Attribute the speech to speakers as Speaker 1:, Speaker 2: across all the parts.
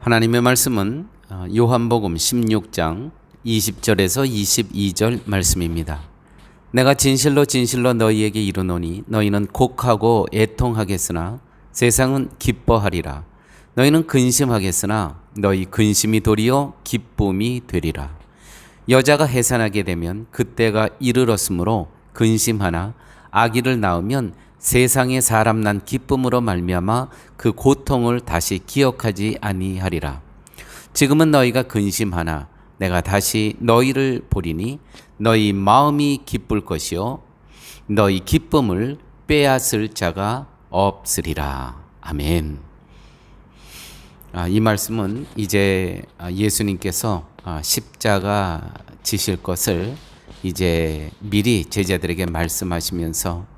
Speaker 1: 하나님의 말씀은 요한복음 16장 20절에서 22절 말씀입니다. 내가 진실로 진실로 너희에게 이르노니 너희는 곡하고 애통하겠으나 세상은 기뻐하리라. 너희는 근심하겠으나 너희 근심이 도리어 기쁨이 되리라. 여자가 해산하게 되면 그때가 이르렀으므로 근심하나 아기를 낳으면 세상에 사람 난 기쁨으로 말미암아 그 고통을 다시 기억하지 아니하리라. 지금은 너희가 근심하나 내가 다시 너희를 보리니 너희 마음이 기쁠 것이요 너희 기쁨을 빼앗을 자가 없으리라. 아멘. 이 말씀은 이제 예수님께서 십자가 지실 것을 이제 미리 제자들에게 말씀하시면서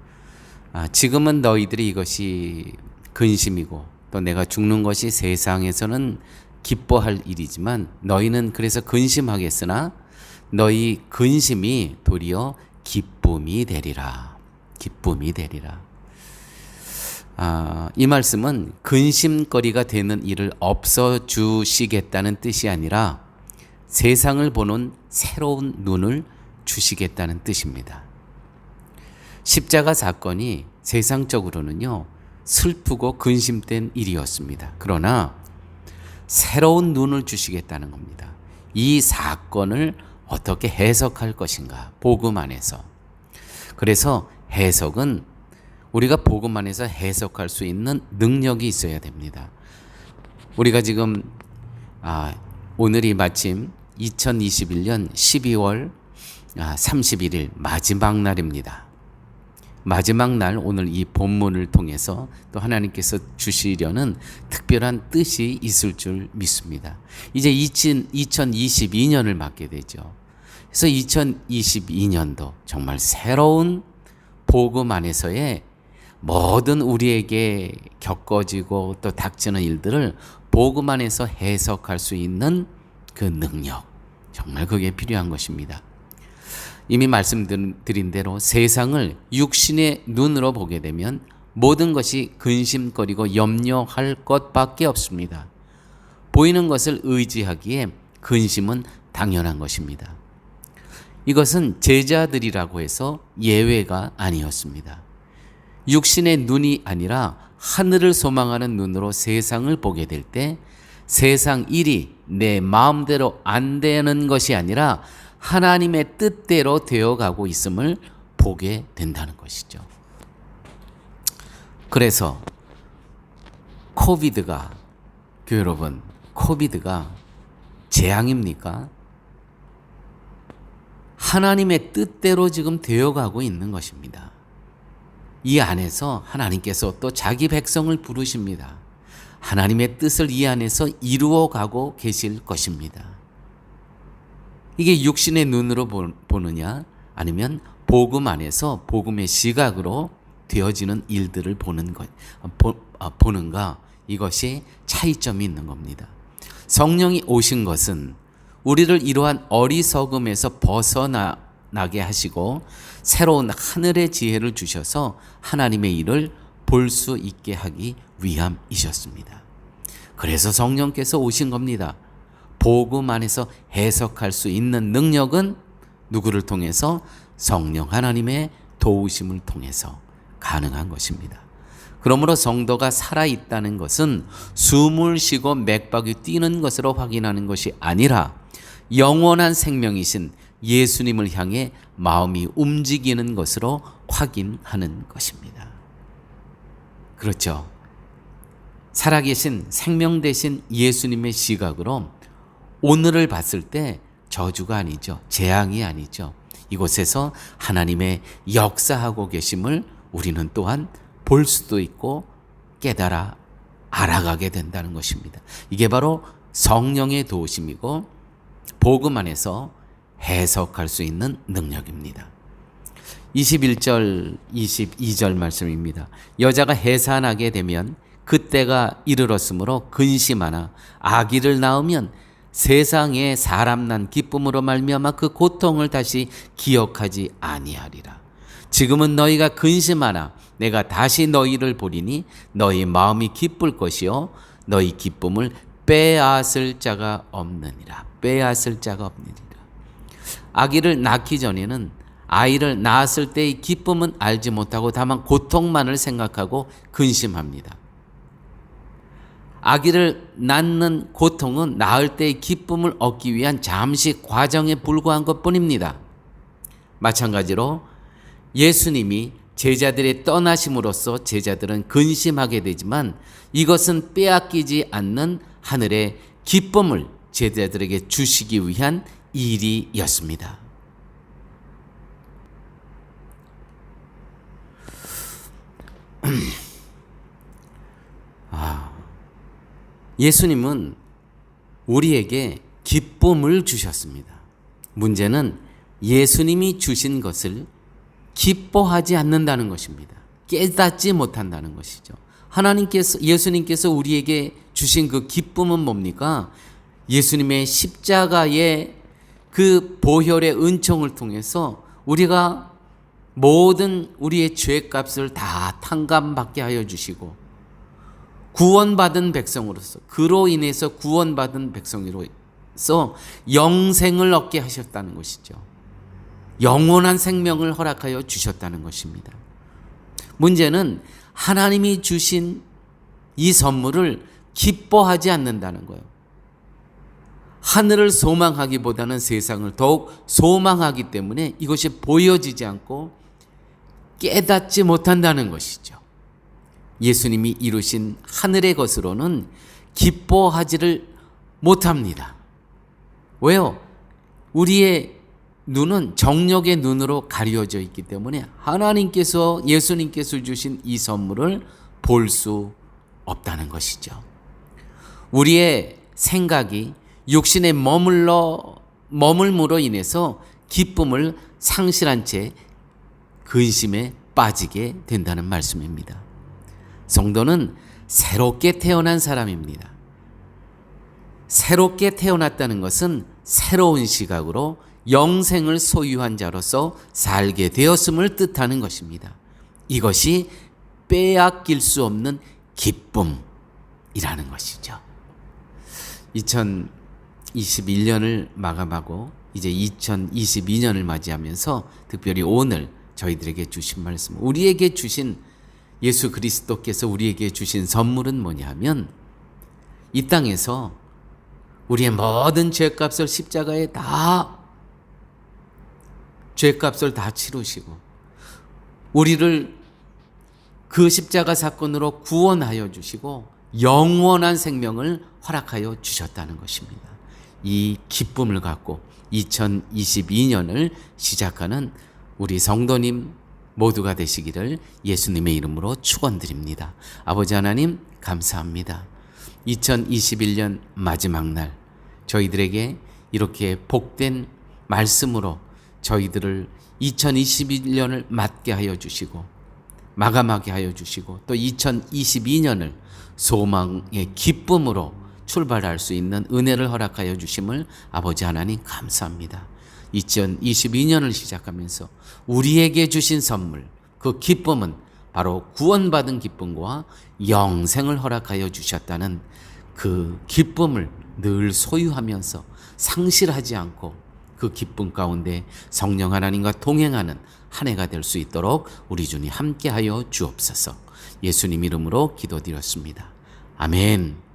Speaker 1: 지금은 너희들이 이것이 근심이고 또 내가 죽는 것이 세상에서는 기뻐할 일이지만 너희는 그래서 근심하겠으나 너희 근심이 도리어 기쁨이 되리라. 기쁨이 되리라. 이 말씀은 근심거리가 되는 일을 없어주시겠다는 뜻이 아니라 세상을 보는 새로운 눈을 주시겠다는 뜻입니다. 십자가 사건이 세상적으로는요, 슬프고 근심된 일이었습니다. 그러나 새로운 눈을 주시겠다는 겁니다. 이 사건을 어떻게 해석할 것인가, 복음 안에서. 그래서 해석은 우리가 복음 안에서 해석할 수 있는 능력이 있어야 됩니다. 우리가 지금 오늘이 마침 2021년 12월 31일 마지막 날입니다. 마지막 날 오늘 이 본문을 통해서 또 하나님께서 주시려는 특별한 뜻이 있을 줄 믿습니다. 이제 2022년을 맞게 되죠. 그래서 2022년도 정말 새로운 복음 안에서의 모든 우리에게 겪어지고 또 닥치는 일들을 복음 안에서 해석할 수 있는 그 능력, 정말 그게 필요한 것입니다. 이미 말씀드린 대로 세상을 육신의 눈으로 보게 되면 모든 것이 근심거리고 염려할 것밖에 없습니다. 보이는 것을 의지하기에 근심은 당연한 것입니다. 이것은 제자들이라고 해서 예외가 아니었습니다. 육신의 눈이 아니라 하늘을 소망하는 눈으로 세상을 보게 될 때 세상 일이 내 마음대로 안 되는 것이 아니라 하나님의 뜻대로 되어가고 있음을 보게 된다는 것이죠. 그래서 코비드가 여러분, 코비드가 재앙입니까? 하나님의 뜻대로 지금 되어가고 있는 것입니다. 이 안에서 하나님께서 또 자기 백성을 부르십니다. 하나님의 뜻을 이 안에서 이루어가고 계실 것입니다. 이게 육신의 눈으로 보느냐 아니면 복음 안에서 복음의 시각으로 되어지는 일들을 보는가, 이것이 차이점이 있는 겁니다. 성령이 오신 것은 우리를 이러한 어리석음에서 벗어나게 하시고 새로운 하늘의 지혜를 주셔서 하나님의 일을 볼 수 있게 하기 위함이셨습니다. 그래서 성령께서 오신 겁니다. 복음 안에서 해석할 수 있는 능력은 누구를 통해서? 성령 하나님의 도우심을 통해서 가능한 것입니다. 그러므로 성도가 살아있다는 것은 숨을 쉬고 맥박이 뛰는 것으로 확인하는 것이 아니라 영원한 생명이신 예수님을 향해 마음이 움직이는 것으로 확인하는 것입니다. 그렇죠. 살아계신 생명 되신 예수님의 시각으로 오늘을 봤을 때 저주가 아니죠. 재앙이 아니죠. 이곳에서 하나님의 역사하고 계심을 우리는 또한 볼 수도 있고 깨달아 알아가게 된다는 것입니다. 이게 바로 성령의 도우심이고 복음 안에서 해석할 수 있는 능력입니다. 21절, 22절 말씀입니다. 여자가 해산하게 되면 그때가 이르렀으므로 근심하나 아기를 낳으면 세상에 사람 난 기쁨으로 말미암아 그 고통을 다시 기억하지 아니하리라. 지금은 너희가 근심하나 내가 다시 너희를 보리니 너희 마음이 기쁠 것이요 너희 기쁨을 빼앗을 자가 없느니라. 빼앗을 자가 없느니라. 아기를 낳기 전에는 아이를 낳았을 때의 기쁨은 알지 못하고 다만 고통만을 생각하고 근심합니다. 아기를 낳는 고통은 낳을 때의 기쁨을 얻기 위한 잠시 과정에 불과한 것뿐입니다. 마찬가지로 예수님이 제자들의 떠나심으로써 제자들은 근심하게 되지만 이것은 빼앗기지 않는 하늘의 기쁨을 제자들에게 주시기 위한 일이었습니다. 예수님은 우리에게 기쁨을 주셨습니다. 문제는 예수님이 주신 것을 기뻐하지 않는다는 것입니다. 깨닫지 못한다는 것이죠. 예수님께서 우리에게 주신 그 기쁨은 뭡니까? 예수님의 십자가의 그 보혈의 은총을 통해서 우리가 모든 우리의 죄값을 다 탕감받게 하여 주시고 구원받은 백성으로서 그로 인해서 구원받은 백성으로서 영생을 얻게 하셨다는 것이죠. 영원한 생명을 허락하여 주셨다는 것입니다. 문제는 하나님이 주신 이 선물을 기뻐하지 않는다는 거예요. 하늘을 소망하기보다는 세상을 더욱 소망하기 때문에 이것이 보여지지 않고 깨닫지 못한다는 것이죠. 예수님이 이루신 하늘의 것으로는 기뻐하지를 못합니다. 왜요? 우리의 눈은 정욕의 눈으로 가려져 있기 때문에 예수님께서 주신 이 선물을 볼 수 없다는 것이죠. 우리의 생각이 육신에 머물므로 인해서 기쁨을 상실한 채 근심에 빠지게 된다는 말씀입니다. 성도는 새롭게 태어난 사람입니다. 새롭게 태어났다는 것은 새로운 시각으로 영생을 소유한 자로서 살게 되었음을 뜻하는 것입니다. 이것이 빼앗길 수 없는 기쁨이라는 것이죠. 2021년을 마감하고 이제 2022년을 맞이하면서 특별히 오늘 저희들에게 주신 말씀, 우리에게 주신 예수 그리스도께서 우리에게 주신 선물은 뭐냐 하면 이 땅에서 우리의 모든 죄값을 십자가에 죄값을 다 치르시고 우리를 그 십자가 사건으로 구원하여 주시고 영원한 생명을 허락하여 주셨다는 것입니다. 이 기쁨을 갖고 2022년을 시작하는 우리 성도님 모두가 되시기를 예수님의 이름으로 축원드립니다. 아버지 하나님 감사합니다. 2021년 마지막 날 저희들에게 이렇게 복된 말씀으로 저희들을 2021년을 맞게 하여 주시고 마감하게 하여 주시고 또 2022년을 소망의 기쁨으로 출발할 수 있는 은혜를 허락하여 주심을 아버지 하나님 감사합니다. 2022년을 시작하면서 우리에게 주신 선물, 그 기쁨은 바로 구원받은 기쁨과 영생을 허락하여 주셨다는 그 기쁨을 늘 소유하면서 상실하지 않고 그 기쁨 가운데 성령 하나님과 동행하는 한 해가 될 수 있도록 우리 주님 함께하여 주옵소서. 예수님 이름으로 기도드렸습니다. 아멘.